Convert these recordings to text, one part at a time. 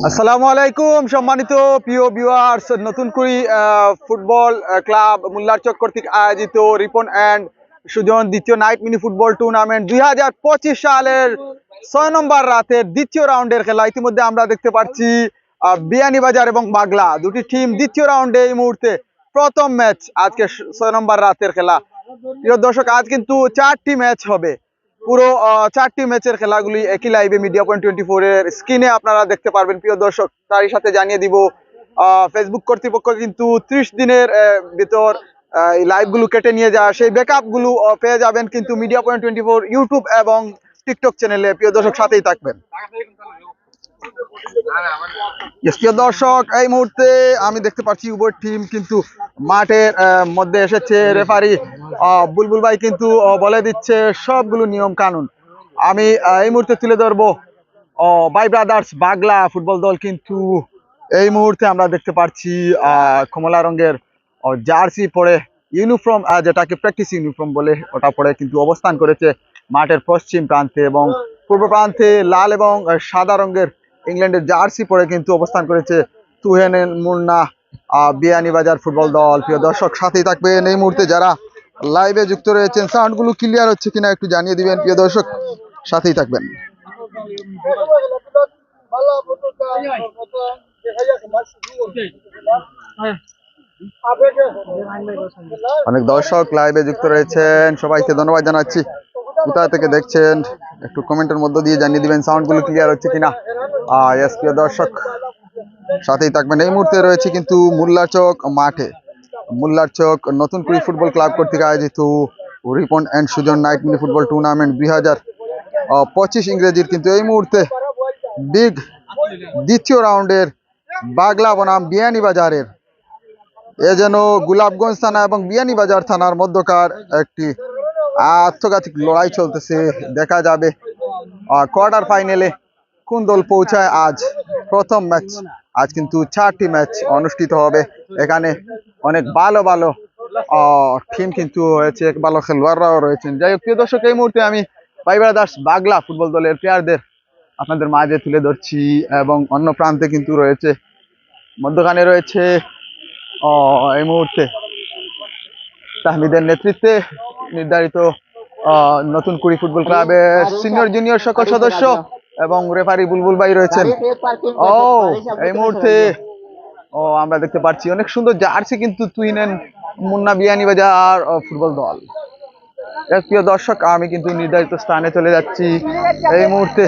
আসসালামু আলাইকুম সম্মানিত প্রিয় ভিউয়ার্স, নতুন করে ফুটবল ক্লাব মোল্লারচক কর্তৃক আয়োজিত রিপন অ্যান্ড সুজন দ্বিতীয় নাইট মিনি ফুটবল টুর্নামেন্ট 2025 সালের 6 নম্বর রাতের দ্বিতীয় রাউন্ডের খেলা। ইতিমধ্যে আমরা দেখতে পাচ্ছি বিয়ানীবাজার এবং বাগলা দুটি টিম দ্বিতীয় রাউন্ডে এই মুহূর্তে প্রথম ম্যাচ আজকে 6 নম্বর রাতের খেলা। প্রিয় দর্শক, আজ কিন্তু 4টি ম্যাচ হবে। পুরো 4টি ম্যাচের খেলাগুলি একই লাইভে মিডিয়া পয়েন্ট 24 এর স্ক্রিনে আপনারা দেখতে পারবেন। প্রিয় দর্শক, তারই সাথে জানিয়ে দিব ফেসবুক কর্তৃপক্ষ কিন্তু 30 দিনের ভিতর এই লাইভগুলো কেটে নিয়ে যাওয়া সেই ব্যাকআপগুলো পেয়ে যাবেন কিন্তু মিডিয়া পয়েন্ট 24 ইউটিউব এবং টিকটক চ্যানেলে। প্রিয় দর্শক, সাথেই থাকবেন। প্রিয় দর্শক, এই মুহূর্তে আমি দেখতে পাচ্ছি উভয় টিম কিন্তু মাঠের মধ্যে এসেছে। রেফারি বুলবুল ভাই কিন্তু বলে দিচ্ছে সবগুলো নিয়ম কানুন। আমি এই মুহূর্তে তুলে ধরবো বাই ব্রাদার্স বাগলা ফুটবল দল কিন্তু এই মুহূর্তে আমরা দেখতে পাচ্ছি কমলা রঙের জার্সি পরে ইউনিফর্ম, যেটাকে প্র্যাকটিস ইউনিফর্ম বলে, ওটা পরে কিন্তু অবস্থান করেছে মাঠের পশ্চিম প্রান্তে, এবং পূর্ব প্রান্তে লাল এবং সাদা রঙের ইংল্যান্ডের জার্সি পরে কিন্তু অবস্থান করেছে তুহিন মুন্না বিয়ানীবাজার ফুটবল দল। প্রিয় দর্শক, সাথেই থাকবেন। এই মুহূর্তে যারা লাইভে যুক্ত রয়েছেন সাউন্ডগুলো ক্লিয়ার হচ্ছে কিনা একটু জানিয়ে দিবেন। প্রিয় দর্শক, সাথেই থাকবেন। অনেক দর্শক লাইভে যুক্ত রয়েছেন, সবাইকে ধন্যবাদ জানাচ্ছি। কোথা থেকে দেখছেন একটু কমেন্টের মধ্য দিয়ে জানিয়ে দিবেন সাউন্ডগুলো ক্লিয়ার হচ্ছে কিনা। প্রিয় দর্শক, সাথেই থাকবেন। এই মুহূর্তে রয়েছে কিন্তু মোল্লারচক মাঠে। মোল্লারচক নতুন কুড়ি ফুটবল ক্লাব কর্তৃক আয়োজিত Ripon and Sujon night mini football tournament 2025 ইংরেজির কিন্তু এই মুহূর্তে বিগ দ্বিতীয় রাউন্ডের বাগলা বনাম বিয়ানীবাজারের এ যেন গোলাপগঞ্জ থানা এবং বিয়ানীবাজার থানার মধ্যকার একটি আত্মঘাতিক লড়াই চলতেছে। দেখা যাবে কোয়ার্টার ফাইনালে কোন দল পৌঁছায়। আজ প্রথম ম্যাচ, আজ কিন্তু 4টি ম্যাচ অনুষ্ঠিত হবে। এখানে অনেক ভালো ভালো টিম কিন্তু হয়েছে, ভালো খেলোয়াড়রাও রয়েছেন। যাই হোক, প্রিয় দর্শক, এই মুহূর্তে আমি বাই ব্রাদার্স বাগলা ফুটবল দলের প্লেয়ারদের আপনাদের মাঝে তুলে ধরছি, এবং অন্য প্রান্তে কিন্তু রয়েছে, মধ্যখানে রয়েছে এই মুহূর্তে তাহমিদের নেতৃত্বে নির্ধারিত নতুন কুড়ি ফুটবল ক্লাবের সিনিয়র জুনিয়র সকল সদস্য এবং রেফারি বুলবুল ভাই রয়েছেন। এই মুহূর্তে আমরা দেখতে পাচ্ছি অনেক সুন্দর জার্সি কিন্তু তুহিন মুন্না বিয়ানীবাজার ফুটবল দল। প্রিয় দর্শক, আমি কিন্তু নির্ধারিত স্থানে চলে যাচ্ছি। এই মুহূর্তে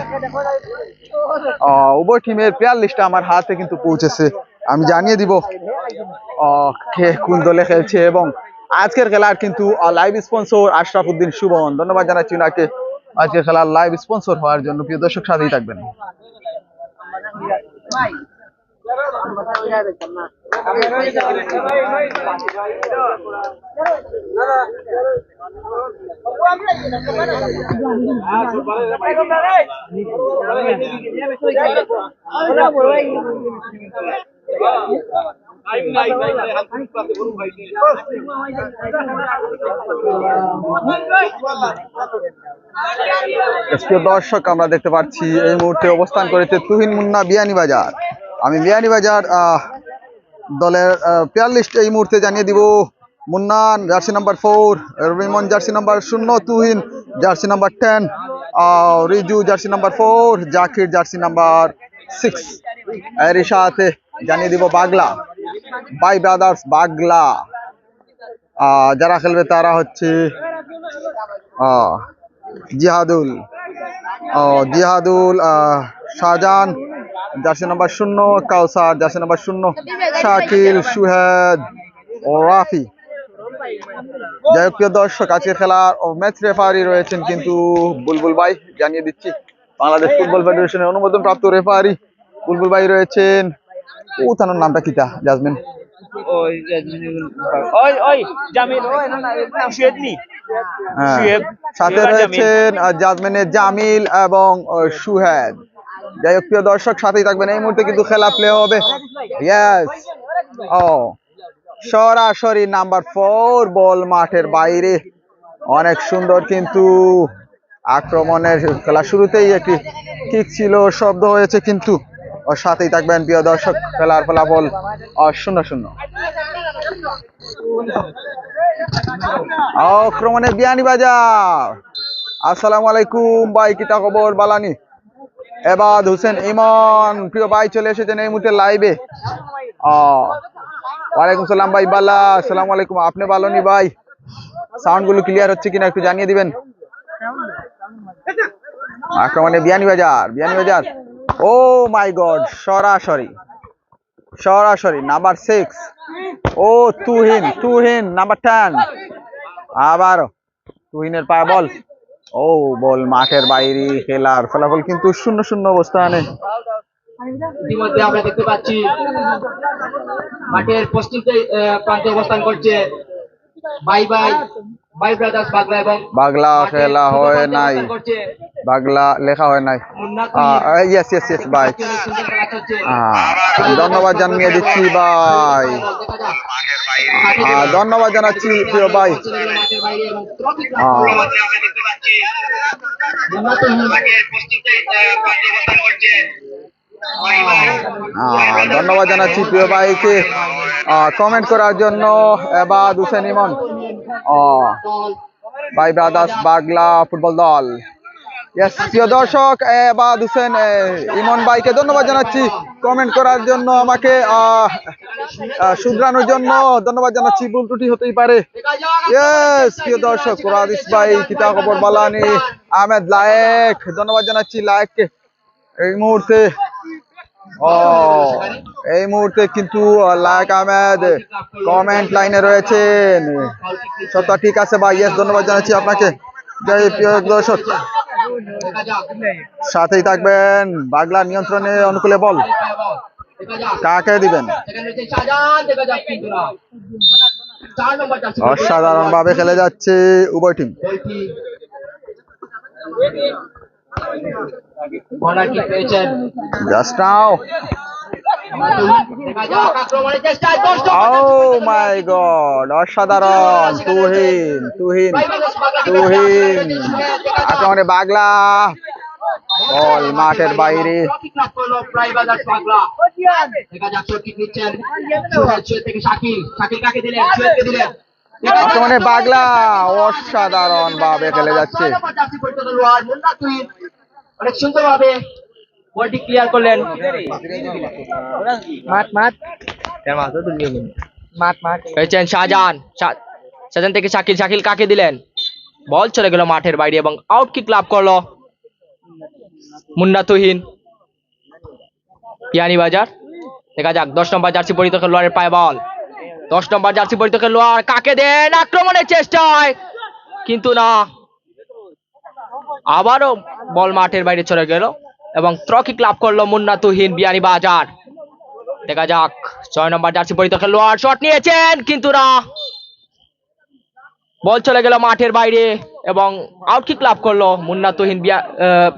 উভয় টিমের প্লেয়ার লিস্টটা আমার হাতে কিন্তু পৌঁছেছে। আমি জানিয়ে দিব কে কোন দলে খেলছে, এবং আজকের খেলার কিন্তু লাইভ স্পন্সর আশরাফ উদ্দিন সুবন। ধন্যবাদ জানাচ্ছি ওনাকে আজকের খেলার লাইভ স্পন্সর হওয়ার জন্য। প্রিয় দর্শক, সাথেই থাকবেন। দর্শক, আমরা দেখতে পাচ্ছি এই মুহূর্তে অবস্থান করেছে তুহিন মুন্না বিয়ানীবাজার। আমি বিয়ানীবাজার দলের প্লেয়ার লিস্ট এই মুহূর্তে জানিয়ে দিব। Munnan jersey number 4, Rimon jersey number 0, Tuhin jersey number 10, Riju jersey number 4, Zakir jersey number 6। এর সাথে জানিয়ে দিব বাগলা বাই ব্রাদার্স বাগলা যারা খেলবে তারা হচ্ছে জিহাদুল শাহজাহান জার্সি নাম্বার 0, কাউসার জার্সি নাম্বার 0, শাকিল, সুহেদ ও রাফি। যাই হোক, প্রিয় দর্শক, আজকের খেলার ম্যাচ রেফারি রয়েছেন কিন্তু বুলবুল ভাই। জানিয়ে দিচ্ছি বাংলাদেশ ফুটবল ফেডারেশনের অনুমোদন প্রাপ্ত রেফারি বুলবুল ভাই রয়েছেন। ও তার নামটা কিটা? জাজমিন, সাথে রয়েছেন জাজমিনের জামিল এবং সুহেদ। যাই হোক, প্রিয় দর্শক, সাথেই থাকবেন। এই মুহূর্তে কিন্তু খেলা প্লে হবে। সরাসরি নাম্বার 4 বল মাঠের বাইরে। অনেক সুন্দর কিন্তু আক্রমণের খেলা শুরুতেই একটি কিক ছিল, শব্দ হয়েছে, কিন্তু ওর সাথেই থাকবেন প্রিয় দর্শক। খেলার ফলাফল 0-0। আক্রমণে বিয়ানীবাজার। আসসালামু আলাইকুম ভাই, কিতা খবর? বালানি এবাদ হোসেন ইমন প্রিয় ভাই চলে এসেছেন এই মুহূর্তে লাইভে। ওয়ালাইকুম সালাম ভাই, বালা। আসসালামু আলাইকুম, আপনি বালনি ভাই? সাউন্ড গুলো ক্লিয়ার হচ্ছে কিনা একটু জানিয়ে দিবেন। আক্রমণে বিয়ানীবাজার। ও মাই গড, সরাসরি নাম্বার 6। ও তুহিন নাম্বার 10। আবার তুহিনের পায়ে বল। ও বল মাঠের বাইরে। খেলার ফলাফল কিন্তু 0-0 অবস্থানে। ইতিমধ্যে আমরা দেখতে পাচ্ছি মাঠের পশ্চিম প্রান্তে অবস্থান করছে বাই ব্রাদার্স বাগলা এবং বাগলা খেলা হয় নাই, বাগলা লেখা হয় নাই। ইয়েস ভাই, ধন্যবাদ জানিয়ে দিচ্ছি ভাই, ধন্যবাদ জানাচ্ছি প্রিয় ভাই। ধন্যবাদ জানাচ্ছি প্রিয় ভাইকে কমেন্ট করার জন্য। এবাদ Hossain Emon by brothers বাগলা football দল। ইয়েস প্রিয় দর্শক, এবাদ হোসেন ইমন ভাইকে ধন্যবাদ জানাচ্ছি কমেন্ট করার জন্য, আমাকে শুধরানোর জন্য ধন্যবাদ জানাচ্ছি। ভুল ত্রুটি হতেই পারে। ইয়েস প্রিয় দর্শক, রাদিস ভাই কিতা খবর? বালানি আহমেদ লায়েক, ধন্যবাদ জানাচ্ছি লায়েককে। এই মুহূর্তে কিন্তু লায়েক আহমেদ কমেন্ট লাইনে রয়েছেন। সব ঠিক আছে ভাই, ইয়েস ধন্যবাদ জানাচ্ছি আপনাকে। জয় প্রিয় দর্শক, সাথেই থাকবেন। বাগলা নিয়ন্ত্রণে অনুকূলে বল কাকে দিবেন? অসাধারণ ভাবে খেলে যাচ্ছে উভয় team. Just now. Oh my God, অসাধারণ। তুহিন আক্রমণে বাগলা বল মাঠের বাইরে। আক্রমণে বাগলা অসাধারণ ভাবে খেলে যাচ্ছে। অনেক সুন্দর ভাবে বলটি ক্লিয়ার করলেন। শাহজাহান থেকে শাকিল কাকে দিলেন? বল চলে গেল মাঠের বাইরে এবং আউট কিক লাভ করলো মুন্না তুহিন বিয়ানীবাজার। দেখা যাক 10 নম্বর জার্সি পরিহিত খেলোয়াড়ের পায়ে বল। 10 নম্বর জার্সি পরিহিত খেলোয়াড় কাকে দেন? আক্রমণের চেষ্টায়, কিন্তু না, আবারও বল মাঠের বাইরে চলে গেল এবং থ্রো কিক লাভ করলো মুন্না তুহিন বিয়ানীবাজার। দেখা যাক 6 নম্বর জার্সি পরিহিত খেলোয়াড় শট নিয়েছেন, কিন্তু না, বল চলে গেল মাঠের বাইরে এবং আউট কিক লাভ করলো মুন্না তুহিন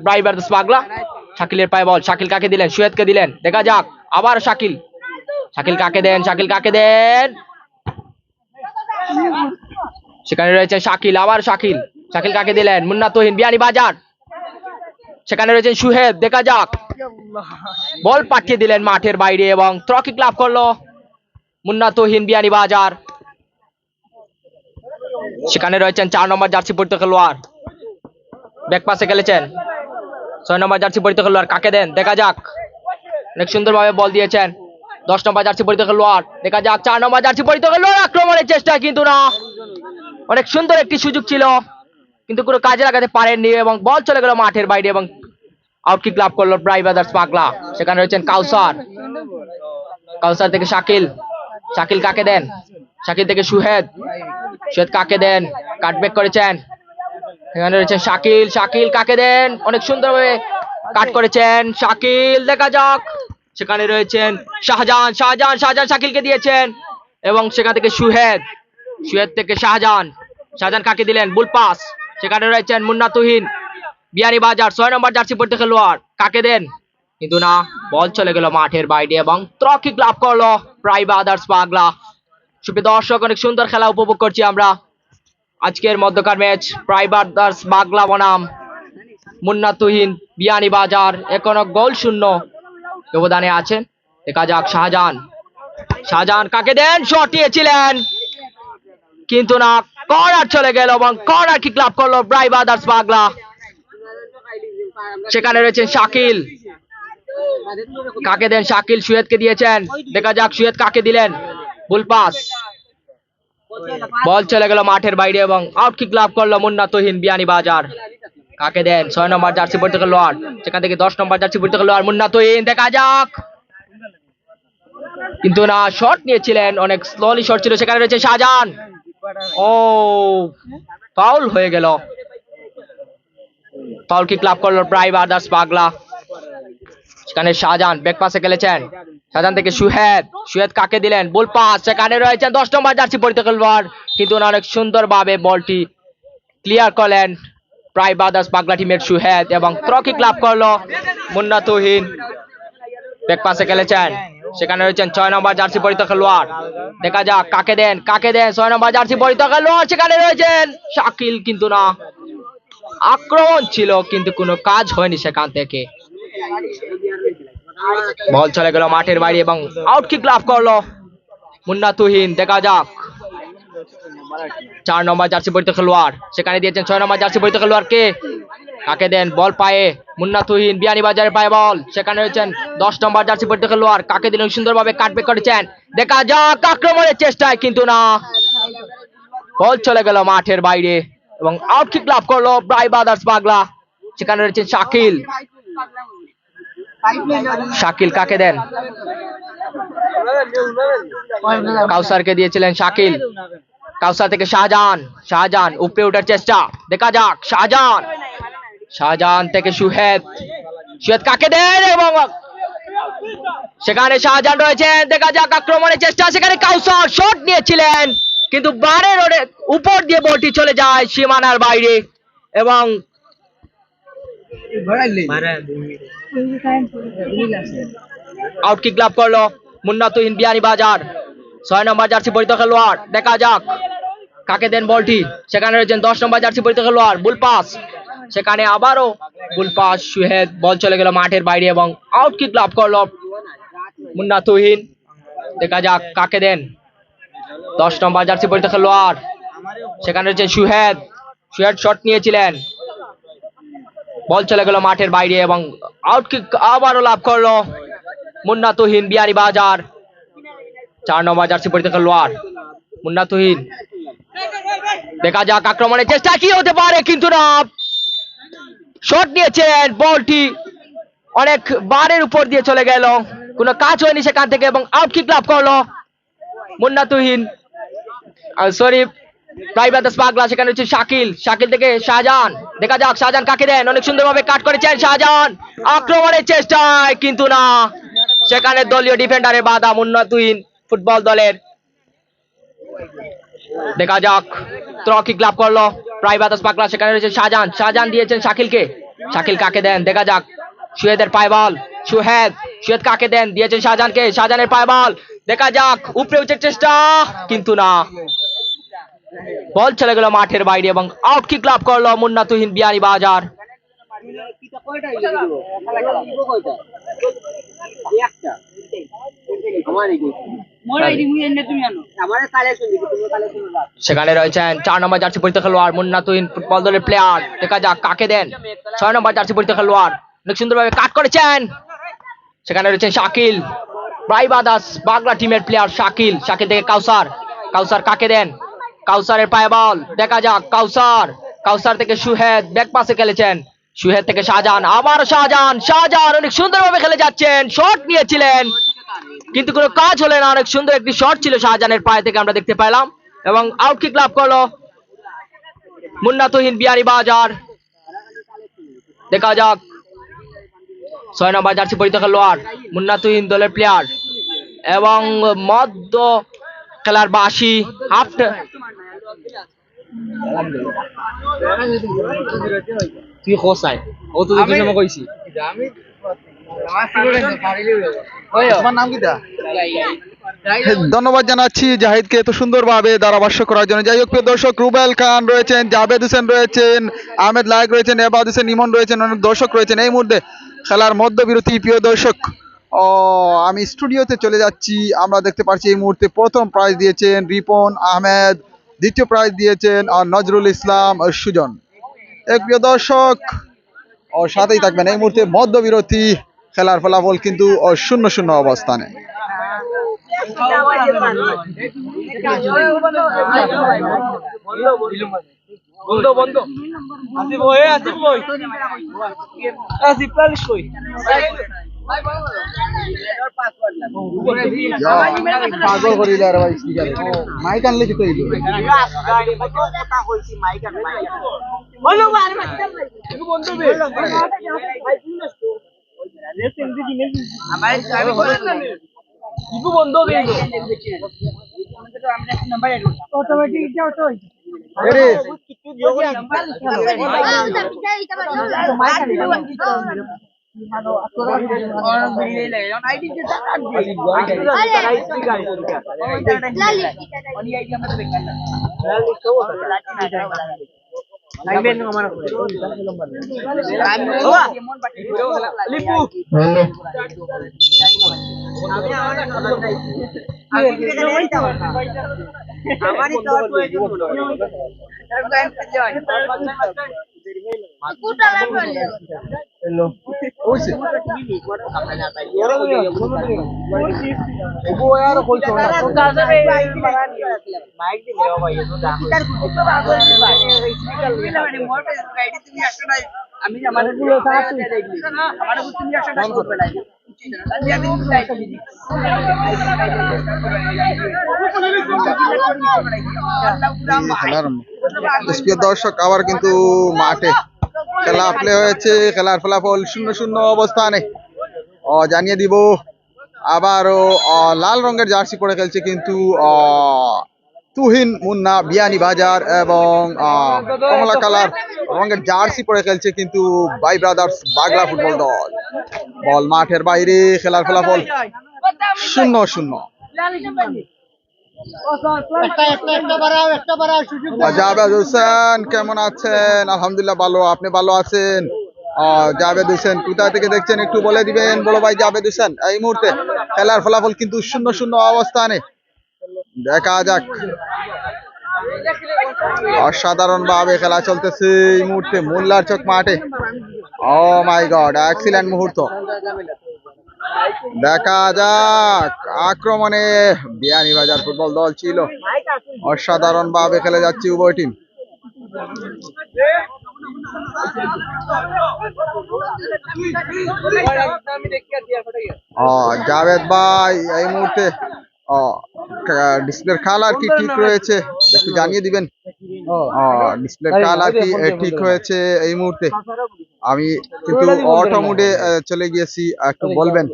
বাই ব্রাদার্স বাগলা। শাকিলের পায়ে বল। শাকিল কাকে দিলেন? সুয়েদকে দিলেন। দেখা যাক আবার শাকিল কাকে দেন? সেখানে রয়েছে শাকিল, আবার শাকিল কাকে দিলেন? মুন্না তুহিন বিয়ানীবাজার। সেখানে রয়েছেন সুহেদ। দেখা যাক, বল পাঠিয়ে দিলেন মাঠের বাইরে এবং থ্রো কিক লাভ করলো মুন্না তুহিন বিয়ানীবাজার। সেখানে রয়েছেন 4 নম্বর জার্সি পরিহিত খেলোয়াড়, ব্যাক পাসে খেলেছেন। 6 নম্বর জার্সি পরিহিত খেলোয়াড় কাকে দেন? দেখা যাক, অনেক সুন্দরভাবে বল দিয়েছেন 10 নম্বর জার্সি পরিহিত খেলোয়াড়। দেখা যাক 4 নম্বর জার্সি পরিহিত খেলোয়াড় আক্রমণের চেষ্টা, কিন্তু না, অনেক সুন্দর একটি সুযোগ ছিল কিন্তু কোনো কাজে লাগাতে পারেননি এবং বল চলে গেল মাঠের বাইরে এবং আউট কিক লাভ করলো বাই ব্রাদার্স বাগলা। সেখানে রয়েছেন কাউসার থেকে শাকিল কাকে দেন? শাকিল থেকে সুহেদ কাকে দেন? কাটব্যাক করেছেন। এখানে রয়েছেন শাকিল কাকে দেন? অনেক সুন্দরভাবে কাট করেছেন শাকিল। দেখা যাক, সেখানে রয়েছেন শাহজাহান শাকিলকে দিয়েছেন এবং সেখান থেকে সুহেদ থেকে শাহজাহান কাকে দিলেন? বুল পাস। সেখানে রয়েছেন মুন্না তুহিন বিয়ানীবাজার। 6 নম্বর জার্সি পরিহিত খেলোয়াড় কাকে দেন? কিন্তু না, বল চলে গেল মাঠের বাইরে এবং থ্রো কিক লাভ করলো বাই ব্রাদার্স বাগলা। সুপ্রিয় দর্শক, অনেক সুন্দর খেলা উপভোগ করছি আমরা। আজকের মধ্যকার ম্যাচ বাই ব্রাদার্স বাগলা বনাম মুন্না তুহিন বিয়ানীবাজার এখনো গোল শূন্য ব্যবধানে আছেন। দেখা যাক শাহজাহান, শাহজাহান কাকে দেন, শট নিয়েছিলেন কিন্তু না, কর্নার চলে গেল এবং কর্নার কিক লাভ করলো ব্রাই ব্রাদার্স বাগলা। সেখানে রয়েছেন শাকিল, কাকে দেন, শাকিল সুয়েদকে দিয়েছেন, দেখা যাক সুয়েদ কাকে দিলেন, ভুল পাস, বল চলে গেল মাঠের বাইরে এবং আউট কিক লাভ করলো মুন্না তুহিন বিয়ানীবাজার। কাকে দেন, 6 নম্বর জার্সি পরিহিত খেলোয়াড়, সেখান থেকে 10 নম্বর জার্সি পরিহিত খেলোয়াড় মুন্না তুহিন, দেখা যাক কিন্তু না, শট নিয়েছিলেন, অনেক স্লোলি শট ছিল। সেখানে রয়েছে শাহজাহান, ও ফাউল হয়ে গেল, ফাউল কিক লাভ করলো ব্রাই ব্রাদার্স বাগলা। সেখানে শাহজাহান ব্যাক পাসে খেলেছেন, শাহজাহান থেকে সুহেদ, সুহেদ কাকে দিলেন, বল পাস, সেখানে রয়েছেন 10 নম্বর জার্সি পরিহিত খেলোয়াড় কিন্তু না, অনেক সুন্দরভাবে বলটি ক্লিয়ার করলেন ব্রাই ব্রাদার্স বাগলা টিমের সুহেদ এবং থ্রো কিক লাভ করলো মুন্না তুহিন। ব্যাক পাসে খেলেছেন, সেখানে রয়েছেন 6 নম্বর জার্সি পরিহিত খেলোয়াড়, দেখা যাক কাকে দেন, কাকে দেন, 6 নম্বর জার্সি পরিহিত খেলোয়াড়, সেখানে রয়েছেন শাকিল কিন্তু না, আক্রমণ ছিল কিন্তু কোনো কাজ হয়নি সেখান থেকে, বল চলে গেল মাঠের বাইরে এবং আউট কিক লাভ করলো মুন্না তুহিন। দেখা যাক 4 নম্বর জার্সি পরিহিত খেলোয়াড়, সেখানে দিয়েছেন 6 নম্বর জার্সি পরিহিত খেলোয়াড়কে, কাকে দেন, বল পায়ে মুন্না তুহিন বিয়ানীবাজারের পায়ে বল, সেখানে রয়েছেন 10 নম্বর জার্সি পরিহিত খেলোয়াড়, কাকে দিলেন, সুন্দরভাবে কাটব্যাক করেছেন, দেখা যাক আক্রমণের চেষ্টায় কিন্তু না, বল চলে গেল মাঠের বাইরে এবং আউট কিক লাভ করলো ব্রাই ব্রাদার্স বাগলা। সেখানে রয়েছেন শাকিল, শাকিল কাকে দেন, কাউসারকে দিয়েছিলেন শাকিল, কাউসার থেকে শাহজাহান, শাহজাহান উপরে ওঠার চেষ্টা, দেখা যাক শাহজাহান, শাহজাহান থেকে সুহেদ, সুহেদ কাকে দেন এবং সেখানে শাহজাহান রয়েছেন, দেখা যাক আক্রমণের চেষ্টা, সেখানে কাউসার শট নিয়েছিলেন কিন্তু বারের উপর দিয়ে বলটি চলে যায় সীমানার বাইরে এবং আউট কিক লাভ করলো মুন্না তুহিন বিয়ানীবাজার। 6 নম্বর জার্সি পরিহিত খেলোয়াড়, দেখা যাক কাকে দেন বলটি, সেখানে রয়েছেন 10 নম্বর জার্সি পরিহিত খেলোয়াড়, বুল পাস, সেখানে আবারও বুল পাস, সুহেদ, বল চলে গেল মাঠের বাইরে এবং আউট কিক লাভ করলো মুন্না তুহিন। দেখা যাক কাকে দেন, 10 নম্বর জার্সি পরিহিত খেলোয়াড়, সেখানে রয়েছে সুহেদ, সুহেদ শট নিয়েছিলেন, বল চলে গেল মাঠের বাইরে এবং আউট কিক আবারও লাভ করলো মুন্না তুহিন বিয়ানীবাজার। 4 নম্বর জার্সি পরিহিত খেলোয়াড় মুন্না তুহিন, দেখা যাক আক্রমণের চেষ্টা কি হতে পারে কিন্তু না, শট নিয়েছেন, বলটি অনেক বারের উপর দিয়ে চলে গেল, কোনো কাজ হয়নি সেখান থেকে এবং আউট কিক লাভ করলো মুন্না তুহিন, সরি ব্রাই ব্রাদার্স বাগলা। সেখানে হচ্ছে শাকিল, শাকিল থেকে শাহজাহান, দেখা যাক শাহজাহান কাকে দেন, অনেক সুন্দরভাবে কাট করেছেন শাহজাহান, আক্রমণের চেষ্টায় কিন্তু না, সেখানে দলীয় ডিফেন্ডারের বাধা মুন্না তুহিন ফুটবল দলের। দেখা যাক থ্রো কিক লাভ করলো ব্রাই ব্রাদার্স বাগলা, সেখানে রয়েছে শাহজাহান, শাহজাহান দিয়েছেন শাকিলকে, শাকিল কাকে দেন, দেখা যাক সুহেদের পায়ে বল, সুহেদ, সুহেদ কাকে দেন, দিয়েছেন শাহজাহানকে, শাহজাহানের পায়ে বল, দেখা যাক উপরে উঠে চেষ্টা কিন্তু না, বল চলে গেল মাঠের বাইরে এবং আউট কিক লাভ করলো মুন্না তুহিন বিয়ানীবাজার। সেখানে রয়েছেন 4 নম্বর জার্সি পরিহিত খেলোয়াড় মুন্না তুহিন ফুটবল দলের প্লেয়ার, দেখা যাক কাকে দেন, 6 নম্বর জার্সি পরিহিত খেলোয়াড়, অনেক সুন্দরভাবে কাট করেছেন, সেখানে রয়েছেন শাকিল, ব্রাই ব্রাদার্স বাগলা টিমের প্লেয়ার শাকিল, শাকিল থেকে কাউসার, কাউসার কাকে দেন, কাউসারের পায়ে বল, দেখা যাক কাউসার, কাউসার থেকে সুহেদ, ব্যাক পাসে খেলেছেন, সুহেদ থেকে শাহজাহান, আবার শাহজাহান, শাহজাহান অনেক সুন্দরভাবে খেলে যাচ্ছেন, শট নিয়েছিলেন কিন্তু কোনো কাজ হলো না, অনেক সুন্দর একটি শট ছিল শাহজাহানের পায়ে থেকে আমরা দেখতে পেলাম এবং আউট কিক লাভ করলো মুন্না তুহিন বিয়ানীবাজার। দেখা যাক 6 নম্বর জার্সি পরিহিত খেলোয়াড় মুন্না তুহিন দলের প্লেয়ার এবং মধ্য খেলার বাসি হাফ তুই খোসাই ও তো দুই নম্বর কইছি তোমার নাম কি দা? ধন্যবাদ জানাচ্ছি জাহিদকে এত সুন্দরভাবে ধারাভাষ্য করার জন্য। যাই হোক প্রিয় দর্শক, রুবেল খান রয়েছেন, জাভেদ হোসেন রয়েছেন, আহমেদ লায়েক রয়েছেন, এবাদ হোসেন ইমন রয়েছেন, অনেক দর্শক রয়েছেন। এই মুহূর্তে খেলার মধ্যবিরতি প্রিয় দর্শক। আমি স্টুডিওতে চলে যাচ্ছি। আমরা দেখতে পাচ্ছি এই মুহূর্তে প্রথম প্রাইজ দিয়েছেন রিপন আহমেদ, দ্বিতীয় প্রাইজ দিয়েছেন নজরুল ইসলাম সুজন। এক প্রিয় দর্শক, সাথেই থাকবেন। এই মুহূর্তে মধ্যবিরতি, খেলার ফলাফল কিন্তু 0-0 অবস্থানে। পাগল করিল আর ভাই স্পিকারে মাইক আনলে কি তৈরি প্রিয় দর্শক, আবার কিন্তু মাঠে খেলা প্লে হয়েছে। খেলার ফলাফল 0-0 অবস্থানে। জানিয়ে দিব আবারও লাল রঙের জার্সি পরে খেলছে কিন্তু তুহিন মুন্না বিয়ানীবাজার, এবং কমলা কালার রঙের জার্সি পরে খেলছে কিন্তু বাই ব্রাদার্স বাগলা ফুটবল দল। বল মাঠের বাইরে, খেলার ফলাফল 0-0। জাভেদ হোসেন কেমন আছেন? আলহামদুলিল্লাহ ভালো, আপনি ভালো আছেন? জাভেদ হোসেন কোথা থেকে দেখছেন একটু বলে দিবেন বড় ভাই জাভেদ হোসেন। এই মুহূর্তে খেলার ফলাফল কিন্তু 0-0 অবস্থানে। দেখা যাক, অসাধারণ ভাবে খেলা চলতেছে এই মুহূর্তে মোল্লার চক মাঠে। ও মাই গড, এক্সিলেন্ট মুহূর্ত। দেখা যাক, আক্রমণে বিয়ানীবাজার ফুটবল দল ছিল, অসাধারণ ভাবে খেলে যাচ্ছে উভয় টিম। জাভেদ ভাই এই মুহূর্তে ডিসপ্লের কালার কি ঠিক রয়েছে একটু জানিয়ে দিবেন। ডিসপ্লের কালার কি ঠিক হয়েছে এই মুহূর্তে? আমি কিন্তু অটো মোডে চলে গিয়েছি, একটু বলবেন।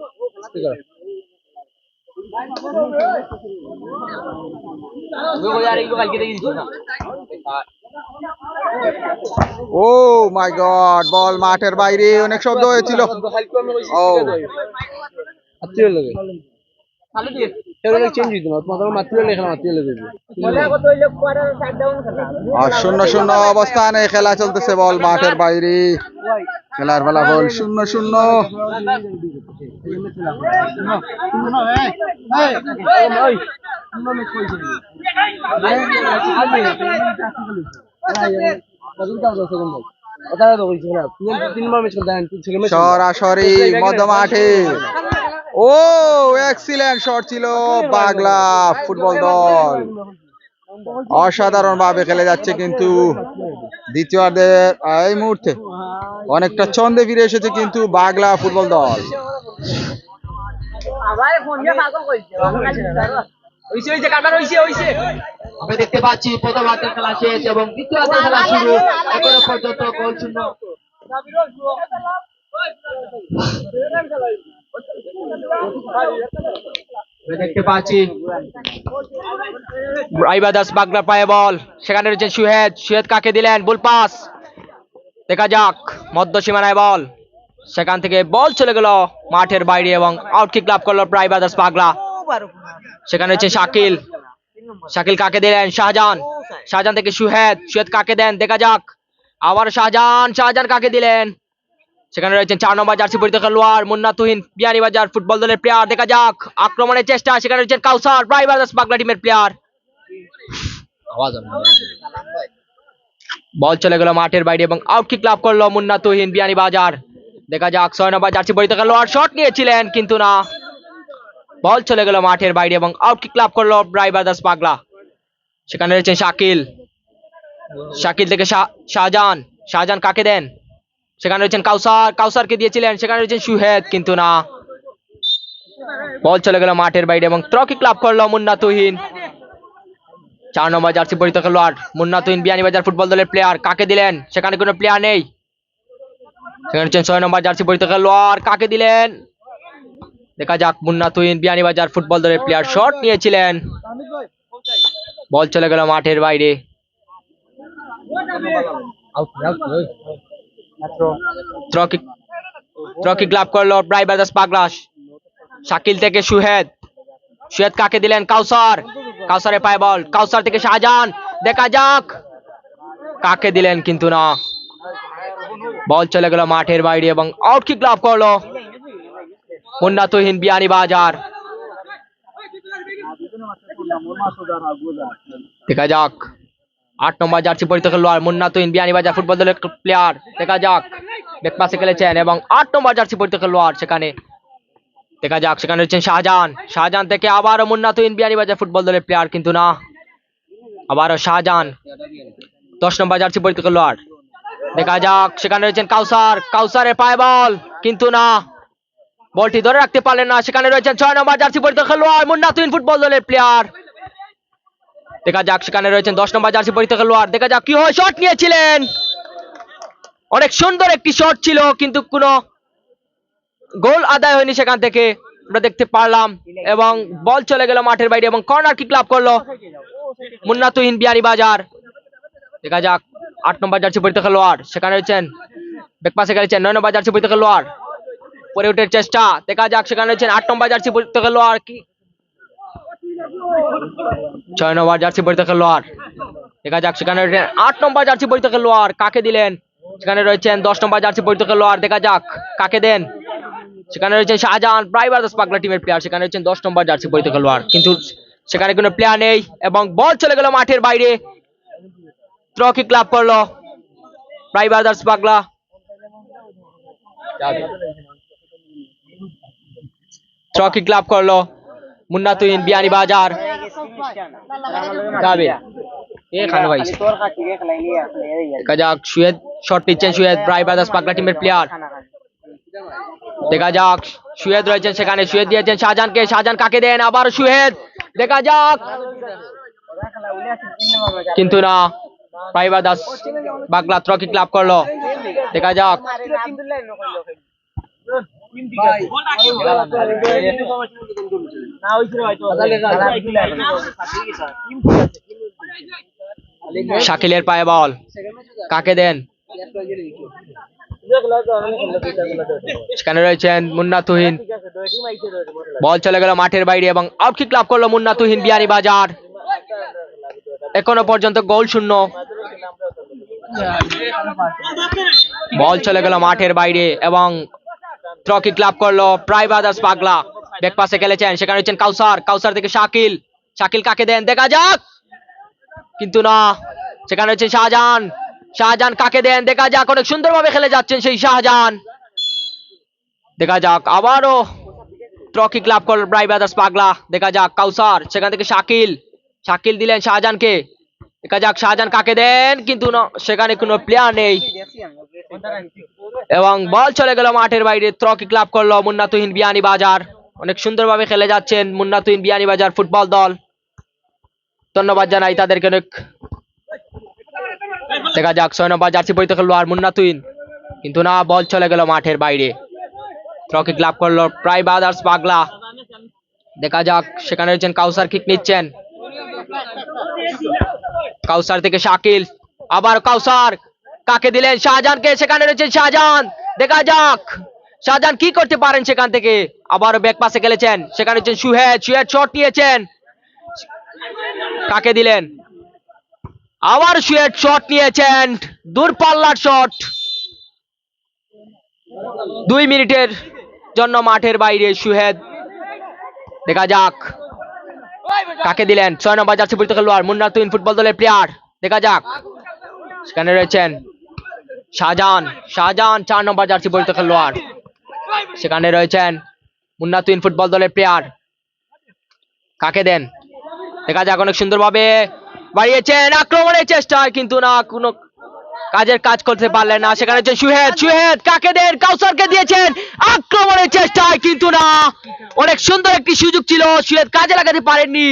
ও মাই গড, বল মাঠের বাইরে, অনেক শব্দ হয়েছিল। ও আর 0-0 অবস্থানে খেলা চলতেছে, বল মাঠের বাইরে, খেলার ফলাফল 0-0। সরাসরি মধ্য মাঠে। ও এক্সিলেন্ট শট ছিল বাগলা ফুটবল দল, অসাধারণ ভাবে খেলে যাচ্ছে কিন্তু দ্বিতীয়ার্ধের এই মুহূর্তে অনেকটা ছন্দে ফিরে এসেছে কিন্তু বাগলা ফুটবল দল। আমরা দেখতে পাচ্ছি প্রথমার্ধের খেলা শেষ এবং দ্বিতীয়ার্ধের খেলা শুরু, এখনো পর্যন্ত গোল শূন্য। দেখতে পাচ্ছি রাইবাদাস বাগলা পায়ে বল, সেখানে রয়েছে সুহেদ। সুহেদ কাকে দিলেন? বল পাস, দেখা যাক। মধ্য সীমানায় বল, সেখান থেকে বল চলে গেল মাঠের বাইরে এবং আউট কিক লাভ করলো রাইবাদাস বাগলা। সেখানে রয়েছে শাকিল, শাকিল কাকে দিলেন? শাহজাহান, শাহজাহান থেকে সুহেদ, সুহেদ কাকে দেন দেখা যাক। আবার শাহজাহান, শাহজাহান কাকে দিলেন? সেখানে রয়েছেন 4 নম্বর জার্সি পরিহিত খেলোয়াড় মুন্না তুহিন বিয়ানীবাজার ফুটবল দলের প্লেয়ার, দেখা যাক আক্রমণের চেষ্টা। সেখানে রয়েছেন কাউসার, প্রাইম ব্রাদার্স বাংলা টিমের প্লেয়ার। বল চলে গেল মাঠের বাইরে এবং আউট কিক লাভ করলো মুন্না তুহিন বিয়ানীবাজার। দেখা যাক 6 নম্বর জার্সি পরিহিত খেলোয়াড় শট নিয়েছিলেন কিন্তু না, বল চলে গেল মাঠের বাইরে এবং আউট কিক লাভ করলো প্রাইম ব্রাদার্স বাংলা। সেখানে রয়েছেন শাকিল, শাকিল থেকে শাহজাহান, শাহজাহান কাকে দেন? সেখানে রয়েছেন কাউসার, কাউসারকে দিয়েছিলেন। সেখানে রয়েছেন সুহেদ কিন্তু না, বল চলে গেল মাঠের বাইরে এবং থ্রো কিক লাভ করলো মুন্না তুহিন। 4 নম্বর জার্সি পরিহিত খেলোয়াড় মুন্না তুহিন বিয়ানীবাজার ফুটবল দলের প্লেয়ার, কাকে দিলেন? সেখানে কোনো প্লেয়ার নেই। সেখানে রয়েছেন 6 নম্বর জার্সি পরিহিত খেলোয়াড়, কাকে দিলেন? দেখা যাক মুন্না তুহিন বিয়ানীবাজার ফুটবল দলের প্লেয়ার শট নিয়েছিলেন, বল চলে গেল মাঠের বাইরে। থ্রো কিক লাভ করলো প্রাইম ব্রাদার্স পাগলা। শাকিল থেকে সুহেদ, সুহেদ কাকে দিলেন? কাউসার, কাউসারের পায়ে বল, কাউসার থেকে শাহজাহান, দেখা যাক কাকে দিলেন কিন্তু না, বল চলে গেল মাঠের বাইরে এবং আউট কিক লাভ করলো মুন্না তুহিন বিয়ানীবাজার। দেখা যাক 8 নম্বর জার্সি পরিহিত খেলোয়াড় মুন্না তুহিন বিয়ানীবাজার ফুটবল দলের প্লেয়ার, দেখা যাক ব্যাক পাসে খেলেছেন এবং 8 নম্বর জার্সি পরিহিত খেলোয়াড় সেখানে, দেখা যাক সেখানে রয়েছেন শাহজাহান, শাহজাহান থেকে আবারও মুন্না তুহিন বিয়ানীবাজার ফুটবল দলের প্লেয়ার কিন্তু না, আবারও শাহজাহান 10 নম্বর জার্সি পরিহিত খেলোয়াড়, দেখা যাক সেখানে রয়েছেন কাউসার, কাউসারের পায়ে বল কিন্তু না, বলটি ধরে রাখতে পারলেন না। সেখানে রয়েছেন 6 নম্বর জার্সি পরিহিত খেলোয়াড় মুন্না তুহিন ফুটবল দলের প্লেয়ার, দেখা যাক সেখানে রয়েছেন 10 নম্বর জার্সি পরিহিত খেলোয়াড়, দেখা যাক কি হয়। শট নিয়েছিলেন, অনেক সুন্দর একটি শট ছিল কিন্তু কোনো গোল আদায় হয়নি সেখান থেকে আমরা দেখতে পারলাম এবং বল চলে গেল মাঠের বাইরে এবং কর্নার কিক লাভ করলো মুন্না তুহিন বিয়ানীবাজার। দেখা যাক 8 নম্বর জার্সি পরিহিত খেলোয়াড়, সেখানে রয়েছেন ব্যাক পাসে খেলেছেন 9 নম্বর জার্সি পরিহিত খেলোয়াড়, পরে উঠের চেষ্টা, দেখা যাক সেখানে রয়েছেন 8 নম্বর জার্সি পরিহিত খেলোয়াড়, কি 6 নম্বর জার্সি পরিহিত খেলোয়াড়, দেখা যাক সেখানে রয়েছেন 8 নম্বর জার্সি পরিহিত খেলোয়াড়, কাকে দিলেন? সেখানে রয়েছেন 10 নম্বর জার্সি পরিহিত খেলোয়াড়, দেখা যাক কাকে দেন? সেখানে রয়েছেন শাহজাহান, প্রাইম ব্রাদার্স পাগলা টিমের প্লেয়ার, সেখানে রয়েছেন 10 নম্বর জার্সি পরিহিত খেলোয়াড় কিন্তু সেখানে কোনো প্লেয়ার নেই এবং বল চলে গেল মাঠের বাইরে। থ্রো কিক লাভ করলো প্রাইম ব্রাদার্স পাগলা। থ্রো কিক লাভ করলো মুন্না তুহিন বিয়ানীবাজার। দেখা যাক সুয়েদ শট নিচ্ছেন, সুয়েদ প্রাইম ব্রাদার্স পাগলা টিমের প্লেয়ার, দেখা যাক সুহেদ রয়েছেন সেখানে, সুহেদ দিয়েছেন শাহজাহানকে, শাহজাহান কাকে দেন? আবার সুহেদ, দেখা যাক কিন্তু না, Prime Brothers Bangla throw kick লাভ করলো, দেখা যাক শাকিলের পায়ে বল, কাকে দেন? সেখানে রয়েছেন মুন্না তুহিন, বল চলে গেল মাঠের বাইরে এবং আউট কিক লাভ করলো মুন্না তুহিন বিয়ানীবাজার। এখনো পর্যন্ত গোল শূন্য, বল চলে গেল মাঠের বাইরে এবং থ্রো কিক লাভ করলো প্রাইম ব্রাদার্স পাগলা। ব্যাক পাসে খেলেছেন, সেখানে রয়েছেন কাউসার, কাউসার থেকে শাকিল, শাকিল কাকে দেন? দেখা যাক কিন্তু না, সেখানে রয়েছেন শাহজাহান, শাহজাহান কাকে দেন? দেখা যাক, অনেক সুন্দরভাবে খেলে যাচ্ছেন সেই শাহজাহান, দেখা যাক আবারও থ্রো কিক লাভ করলো প্রাইম ব্রাদার্স পাগলা। দেখা যাক কাউসার, সেখান থেকে শাকিল, শাকিল দিলেন শাহজাহানকে, দেখা যাক শাহজাহান কাকে দেন কিন্তু না, সেখানে কোনো প্লেয়ার নেই এবং বল চলে গেল মাঠের বাইরে। থ্রো কিক লাভ করলো মুন্না তুহিন বিয়ানীবাজার, অনেক সুন্দরভাবে খেলে যাচ্ছেন মুন্না তুহিন বিয়ানীবাজার ফুটবল দল, ধন্যবাদ জানাই তাদেরকে অনেক। দেখা যাক 6 নম্বর জার্সি পরিহিত খেলোয়াড় মুন্না তুহিন কিন্তু না, বল চলে গেল মাঠের বাইরে। থ্রো কিক লাভ করলো প্রাইম ব্রাদার্স পাগলা, দেখা যাক সেখানে রয়েছেন কাউসার, কিক নিচ্ছেন কাউসার থেকে শাকিল, আবার কাউসার কাকে দিলেন? শাহজাহানকে, সেখানে রয়েছেন শাহজাহান, দেখা যাক শাহজাহান কি করতে পারেন সেখান থেকে, আবার ব্যাক পাসে খেলেছেন, সেখানে হচ্ছেন সুহেদ, সুহেদ শট নিয়েছেন, কাকে দিলেন, আবার সুহেদ শট নিয়েছেন, দূরপাল্লার শট, 2 মিনিটের জন্য মাঠের বাইরে সুহেদ। দেখা যাক কাকে দিলেন, 6 নম্বর জার্সি পরিহিত খেলোয়াড় মুন্না তুহিন ফুটবল দলের প্লেয়ার। দেখা যাক, সেখানে রয়েছেন শাহজাহান, শাহজাহান 4 নম্বর জার্সি পরিহিত খেলোয়াড়, সেখানে রয়েছেন মুন্না তুহিন ফুটবল দলের প্লেয়ার, কাকে দেন, দেখা যাক, অনেক সুন্দরভাবে বাড়িয়েছেন, আক্রমণের চেষ্টা কিন্তু না, কোনো কাজের কাজ করতে পারলেন না, সেখানে হচ্ছে সুহেদ, সুহেদ কাকে দেন, কাউসারকে দিয়েছেন, আক্রমণের চেষ্টায় কিন্তু না, অনেক সুন্দর একটি সুযোগ ছিল, সুহেদ কাজে লাগাতে পারেননি,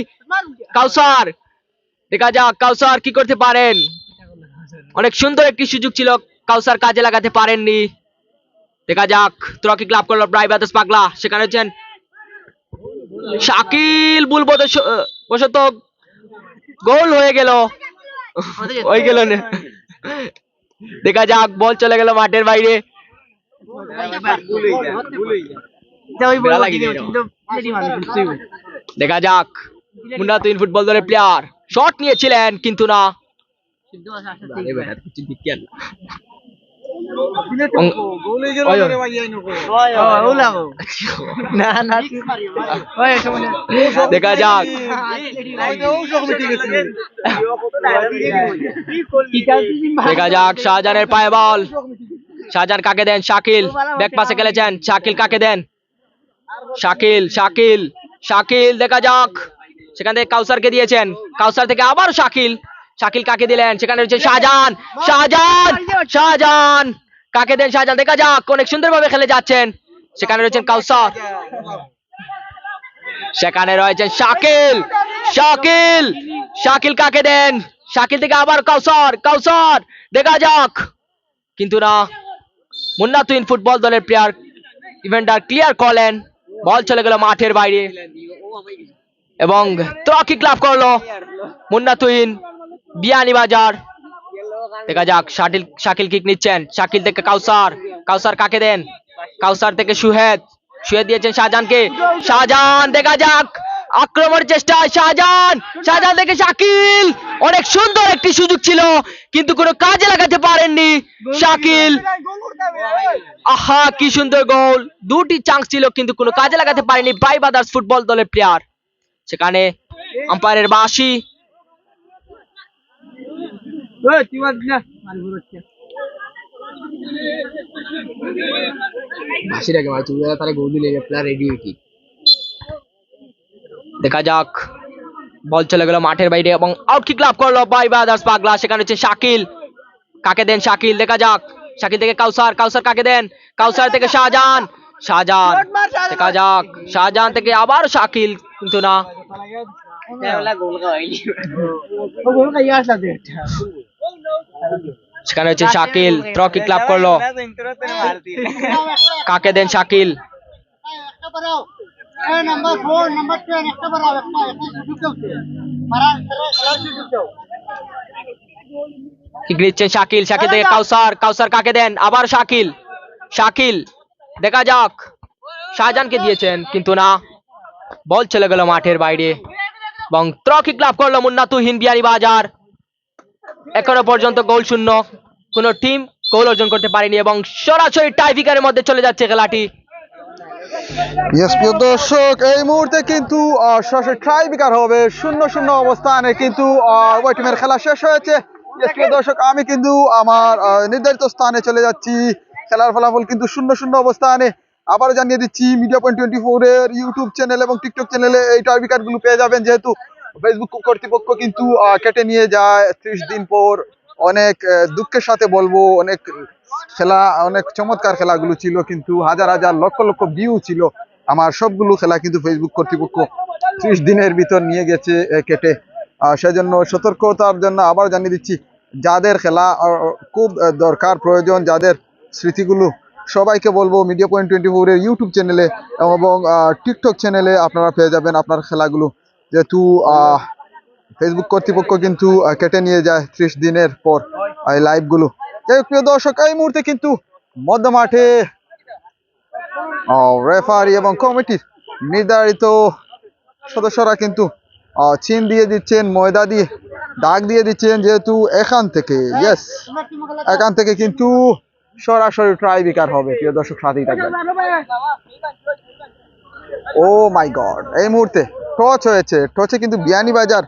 কাউসার, দেখা যাক কাউসার কি করতে পারেন, অনেক সুন্দর একটি সুযোগ ছিল, কাউসার কাজে লাগাতে পারেননি, দেখা যাক, ত্রকি ক্লাব করলো ব্রাইবাদাস পাগলা, সেখানে হচ্ছেন শাকিল, বশত গোল হয়ে গেল, হয়ে গেল না, দেখা যাক, বল চলে গেল মাঠের বাইরে, দেখা যাক, মুন্না তুহিন ফুটবল দলের প্লেয়ার শট নিয়েছিলেন কিন্তু না, দেখা যাক, দেখা যাক, শাহজাহানের পায়ে বল, শাহজাহান কাকে দেন, শাকিল, ব্যাক পাসে খেলেছেন, শাকিল কাকে দেন, শাকিল, শাকিল, শাকিল, দেখা যাক, সেখান থেকে কাউসারকে দিয়েছেন, কাউসার থেকে আবার শাকিল, শাকিল কাকে দিলেন, সেখানে রয়েছে শাহজাহান, শাহজাহান, শাহজাহান কাকে দেন, শাহজাহান, দেখা যাক, অনেক সুন্দরভাবে খেলে যাচ্ছেন, সেখানে রয়েছেন কাউসার, সেখানে রয়েছেন শাকিল, শাকিল, শাকিল কাকে দেন, শাকিল থেকে আবার কাউসার, কাউসার, দেখা যাক কিন্তু না, মুন্না তুহিন ফুটবল দলের প্লেয়ার ডিফেন্ডার ক্লিয়ার করলেন, বল চলে গেল মাঠের বাইরে এবং ত্রকি ক্লাব করলো মুন্না তুহিন বিয়ানীবাজার। দেখা যাক, শাকিল কিক নিচ্ছেন, শাকিল থেকে কাউসার, কাউসার কাকে দেন, কাউসার থেকে সুহেদ, সুহেদ দিয়েছেন শাহজাহানকে, শাহজাহান, দেখা যাক, আক্রমণের চেষ্টা, শাহজাহান, শাহজাহান থেকে শাকিল, অনেক সুন্দর একটি সুযোগ ছিল কিন্তু কোনো কাজে লাগাতে পারেননি শাকিল, আহা কি সুন্দর গোল, 2টি চান্স ছিল কিন্তু কোনো কাজে লাগাতে পারেনি ব্রাইবাদাস ফুটবল দলের প্লেয়ার, সেখানে আম্পায়ারের বাঁশি, দেখা যাক, বল চলে গেল মাঠের বাইরে এবং আউট কিক লাভ করলো ব্রাইবাদাস পাগলা, সেখানে হচ্ছে শাকিল, কাকে দেন, শাকিল, দেখা যাক, শাকিল থেকে কাউসার, কাউসার কাকে দেন, কাউসার থেকে শাহজাহান, শাহজাহান, দেখা যাক, শাহজাহান থেকে আবার শাকিল কিন্তু না, সেখানে হচ্ছে শাকিল, ত্রকি ক্লাব করলো, কাকে দেন, শাকিল, শাকিল, শাকিল থেকে কাউসার, কাউসার কাকে দেন, আবার শাকিল, শাকিল, দেখা যাক, শাহজাহানকে দিয়েছেন কিন্তু না, বল চলে গেল মাঠের বাইরে এবং ত্রকি ক্লাব করলো মুন্না তুহিন বিয়ানীবাজার। এখনো পর্যন্ত গোল শূন্য, কোন টিম গোল অর্জন করতে পারেনি এবং সরাসরি টাইব্রেকারের মধ্যে চলে যাচ্ছে খেলাটি। প্রিয় দর্শক, এই মুহূর্তে কিন্তু সরাসরি টাইব্রেকার হবে, 0-0 অবস্থানে কিন্তু উভয় টিমের খেলা শেষ হয়েছে। প্রিয় দর্শক, আমি কিন্তু আমার নির্ধারিত স্থানে চলে যাচ্ছি, খেলার ফলাফল কিন্তু 0-0 অবস্থানে। আবারও জানিয়ে দিচ্ছি, মিডিয়া পয়েন্ট 24 এর ইউটিউব চ্যানেল এবং টিকটক চ্যানেলে এই টাইব্রেকার গুলো পেয়ে যাবেন, যেহেতু ফেসবুক কর্তৃপক্ষ কিন্তু কেটে নিয়ে যায় 30 দিন পর। অনেক দুঃখের সাথে বলবো, অনেক খেলা, অনেক চমৎকার খেলাগুলো ছিল, কিন্তু হাজার হাজার লক্ষ লক্ষ ভিউ ছিল আমার সবগুলো খেলা, কিন্তু ফেসবুক কর্তৃপক্ষ 30 দিনের ভিতর নিয়ে গেছে কেটে। সেজন্য সতর্কতার জন্য আবার জানিয়ে দিচ্ছি, যাদের খেলা খুব দরকার প্রয়োজন, যাদের স্মৃতিগুলো, সবাইকে বলবো মিডিয়া পয়েন্ট 24 এর ইউটিউব চ্যানেলে এবং টিকটক চ্যানেলে আপনারা পেয়ে যাবেন আপনার খেলাগুলো, যেহেতু ফেসবুক কর্তৃপক্ষ কিন্তু কেটে নিয়ে যায় 30 দিনের পর এই লাইভগুলো। যাই হোক প্রিয় দর্শক, এই মুহূর্তে কিন্তু মধ্য মাঠে রেফারি এবং কমিটির নির্ধারিত সদস্যরা কিন্তু চিন দিয়ে দিচ্ছেন, ময়দা দিয়ে দাগ দিয়ে দিচ্ছেন, যেহেতু এখান থেকে কিন্তু সরাসরি ট্রাইবিকার হবে। প্রিয় দর্শক, সাথেই থাকবেন। ও মাই গড, এই মুহূর্তে টচ হয়েছে, টচে কিন্তু বিয়ানীবাজার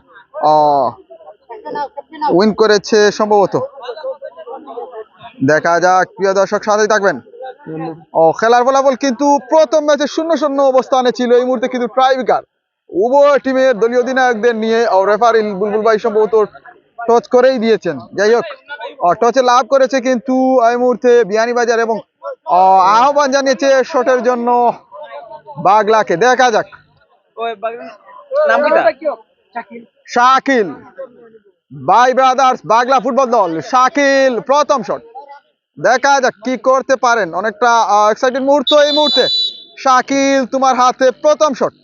উইন করেছে সম্ভবত। দেখা যাক, প্রিয় দর্শক, সাথেই থাকবেন। খেলার ফলাফল কিন্তু প্রথম ম্যাচে 0-0 অবস্থানে ছিল। এই মুহূর্তে কিন্তু ট্রাইবিকার উভয় টিমের দলীয় অধিনায়কদের নিয়ে রেফারি বুলবুল ভাই সম্ভবত টচ করেই দিয়েছেন। যাই হোক, টচে লাভ করেছে কিন্তু এই মুহূর্তে বিয়ানীবাজার এবং আহ্বান জানিয়েছে শটের জন্য বাগলাকে। দেখা যাক, শাকিল ভাই ব্রাদার্স বাগলা ফুটবল দল, শাকিল প্রথম শট। দেখা যাক কি করতে পারেন, অনেকটা এক্সাইটেড মুহূর্ত এই মুহূর্তে। শাকিল, তোমার হাতে প্রথম শট।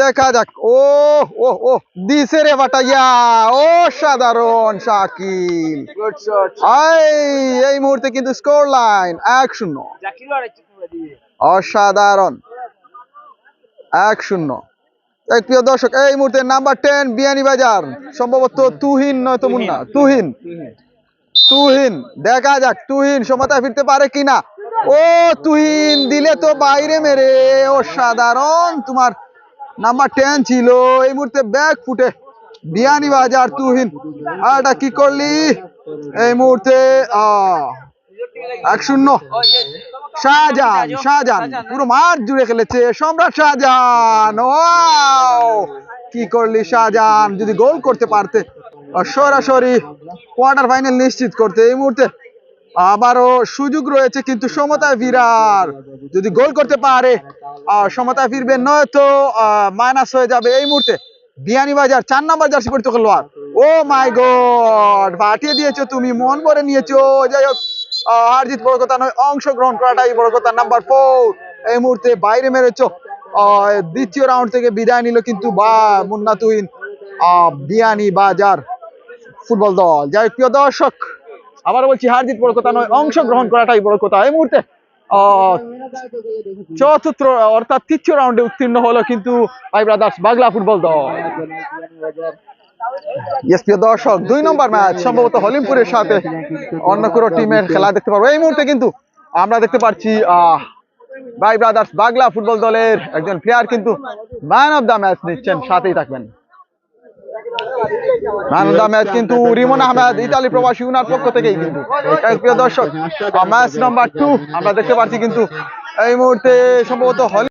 দেখা যাক, ও ও ও দিছে রে বাটাইয়া, ও সাধারণ শাকিল। এই মুহূর্তে কিন্তু স্কোর লাইন 1-0, অসাধারণ 1-0। প্রিয় দর্শক, এই মুহূর্তে নাম্বার 10 বিয়ানীবাজার, সম্ভবত তুহিন নয়তো মুন্না, তুহিন। দেখা যাক তুহিন সমতায় ফিরতে পারে কিনা। ও তুহিন দিলে তো বাইরে মেরে, অসাধারণ, তোমার নাম্বার 10 ছিল। এই মুহূর্তে ব্যাক ফুটে বিয়ানীবাজার, তুহিন এটা কি করলি। এই মুহূর্তে 1-0। শাহজাহান পুরো মাঠ জুড়ে খেলেছে, সম্রাট শাহজাহান। কি করলি শাহজাহান, যদি গোল করতে পারতে সরাসরি কোয়ার্টার ফাইনাল নিশ্চিত করতে। এই মুহূর্তে আবারও সুযোগ রয়েছে কিন্তু সমতায় ফিরার, যদি গোল করতে পারে সমতায় ফিরবে, নয়তো মাইনাস হয়ে যাবে। এই মুহূর্তে বিয়ানীবাজার 4 নম্বর জার্সি পরিত খেলোয়াড়, ও মাই গড, ফাটিয়ে দিয়েছো তুমি, মন ভরে নিয়েছো। যাই হোক, হার জিত বড় কথা নয়, অংশগ্রহণ করাটাই বড় কথা। নাম্বার 4 এই মুহূর্তে বাইরে মেরেছো। দ্বিতীয় রাউন্ড থেকে বিদায় নিল কিন্তু মুন্না তুহিন বিয়ানীবাজার ফুটবল দল। যাই হোক, প্রিয় দর্শক, আবার বলছি, হার জিত বড় কথা নয়, অংশগ্রহণ করাটাই বড় কথা। এই মুহূর্তে চতুর্থ অর্থাৎ তৃতীয় রাউন্ডে উত্তীর্ণ হলো কিন্তু ভাই ব্রাদার্স বাগলা ফুটবল দল। প্রিয় দর্শক, 2 নম্বর ম্যাচ সম্ভবত হলিমপুরের সাথে অন্য কোনো টিমের খেলা দেখতে পারবো। এই মুহূর্তে কিন্তু আমরা দেখতে পাচ্ছি ভাই ব্রাদার্স বাগলা ফুটবল দলের একজন প্লেয়ার কিন্তু ম্যান অফ দ্য ম্যাচ নিচ্ছেন। সাথেই থাকবেন। ম্যান অফ দ্য ম্যাচ কিন্তু রিমন আহমেদ, ইতালি প্রবাসী, উনার পক্ষ থেকেই কিন্তু। প্রিয় দর্শক, ম্যাচ নাম্বার 2 আমরা দেখতে পাচ্ছি কিন্তু এই মুহূর্তে সম্ভবত